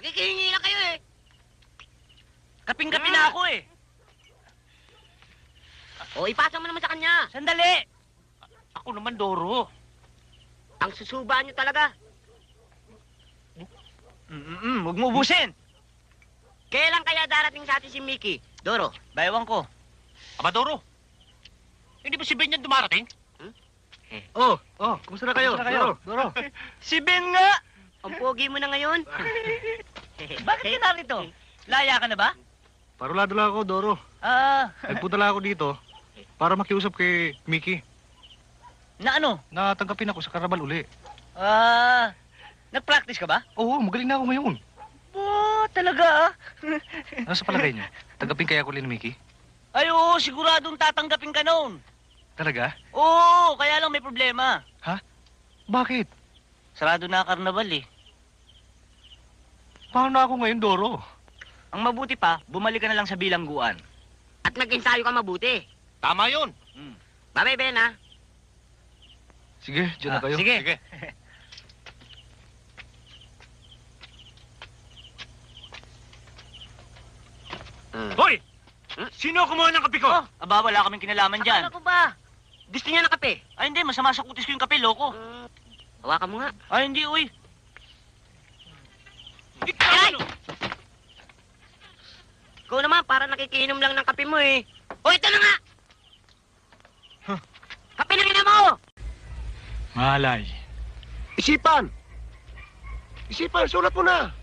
Makikihingi lang kayo eh. Kaping-kapi na ako eh. O, ipasa mo naman sa kanya. Sandali! Ako naman, Doro. Ang susuba nyo talaga. Huwag mo ubusin. Kailan kaya darating sa atin si Mickey? Doro. Bayawan ko. Aba, Doro. Hindi ba si Ben yan dumarating? Oh, kumusta na kayo? Kumusta na kayo? Doro. Si Ben nga! Ang pogi mo na ngayon. Bakit ka narito? Laya ka na ba? Parulado lang ako, Doro. Nagpunta lang ako dito para makiusap kay Mickey. Na ano? Natanggapin ako sa karabal uli. Nag-practice ka ba? Oo, magaling na ako ngayon. Talaga Ano sa palagay niyo? Tanggapin kaya ko rin ni Mickey? Ay, oo, siguradong tatanggapin ka noon. Talaga? Oo, kaya lang may problema. Bakit? Sarado na ang karnabal eh. Paano ako ngayon, Doro? Ang mabuti pa, bumalik ka na lang sa bilangguan. At nag-ensayo ka mabuti. Tama yun. Babay, Ben, ha? Sige, dyan na kayo. Sige. Sige. Hoy! Sino kumuha ng kape ko? Aba, wala kaming kinalaman dyan. Akala ko ba? Gusto niya ng kape? Ay, hindi, masama sa kutis ko yung kape, loko. Hawakan mo nga. Ay, hindi, uy. Ikaw, Ay! ano? Ikaw naman, para nakikiinom lang ng kape mo eh. O, ito na nga! Kape na ina mo! Malay. Isipan! Isipan, sulat mo na!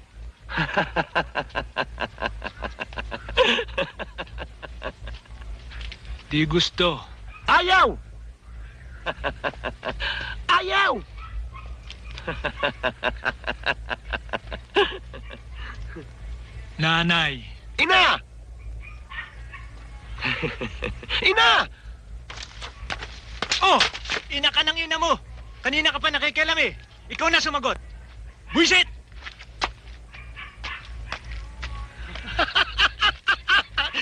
Di gusto. Ayaw! Ayaw! Nanay. Ina! Ina! Oh! Ina ka ng ina mo! Kanina ka pa nakikialam eh. Ikaw na sumagot. Buisit!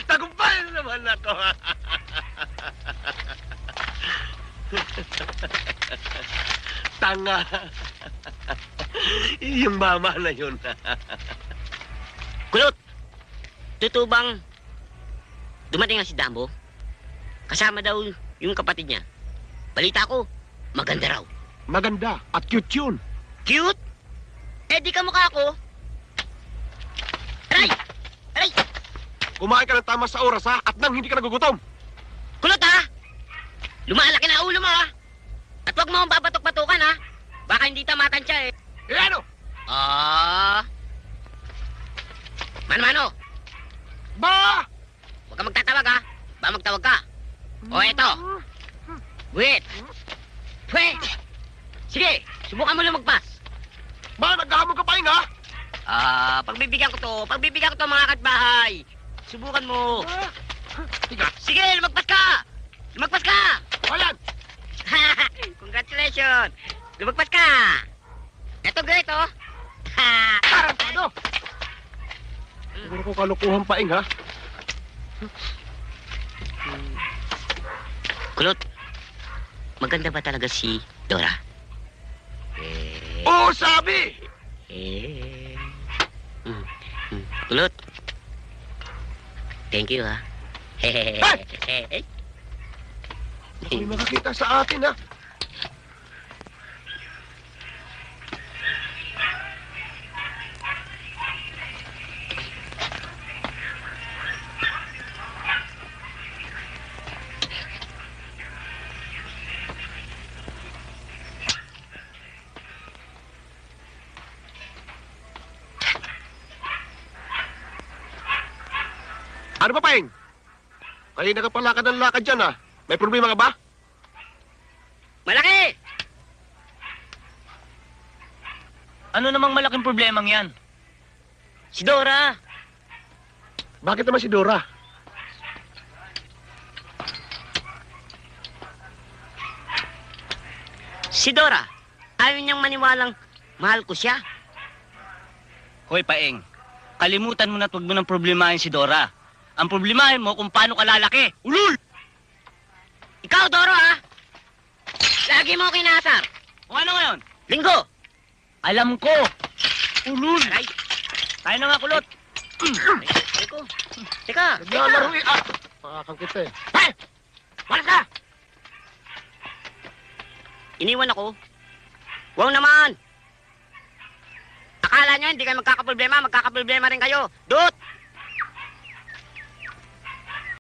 Tagumpay na naman ako. Tanga. Yung mama na yun. Kulot! Totoo bang dumating na si Dambo? Kasama daw yung kapatid niya. Balita ko, maganda raw. Maganda at cute yun. Cute? Eh, di ka mukha ko. Aray! Aray! Kumain ka ng tama sa oras ha at nang hindi ka nagugutom. Kulot, ha? Lumalaki na ulo mo, ha? At huwag mo akong babatok-batukan, ha? Baka hindi tamatan siya, eh. Eh ano? Mano-mano, Ba! huwag ka magtatawag, ha? Ba magtawag ka? O, eto. Wait. Wait. Sige, subukan mo lumagpas. Ba, naghahamon ka pa yun ha? Pagbibigyan ko to, mga katbahay. Subukan mo. Tiga. Sige, lumagpas ka! Lumagpas ka! Ayan! Congratulations! Lumagpas ka! Eto, great, oh! Tarantado! Siguro ko kalukuhan pa ha? Kulot, maganda ba talaga si Dora? Oo, sabi! Kulot, thank you, ha? Hey! May makakita sa atin ha? Ano pa, Paing? Kanina ka palakad ng lakad dyan, ha? May problema ka ba? Malaki! Ano namang malaking problemang yan? Si Dora! Bakit naman si Dora? Si Dora, ayaw niyang maniwalang mahal ko siya. Hoy, Paeng. Kalimutan mo na, huwag mo nang problemahin si Dora. Ang problemahin mo kung paano ka lalaki. Ulul! Ikaw, Doro, ha? Lagi mo kinasar. Kung ano ngayon? Linggo! Alam ko. Ulul! Aray! Tayo na nga, kulot. Ay ko. Teka, Naglalaro eh. Ah! Pakakang kita eh. Hey! Wala ka! iniwan ako. Wow naman! Akala nyo hindi kayo magkakaproblema rin kayo. Dut!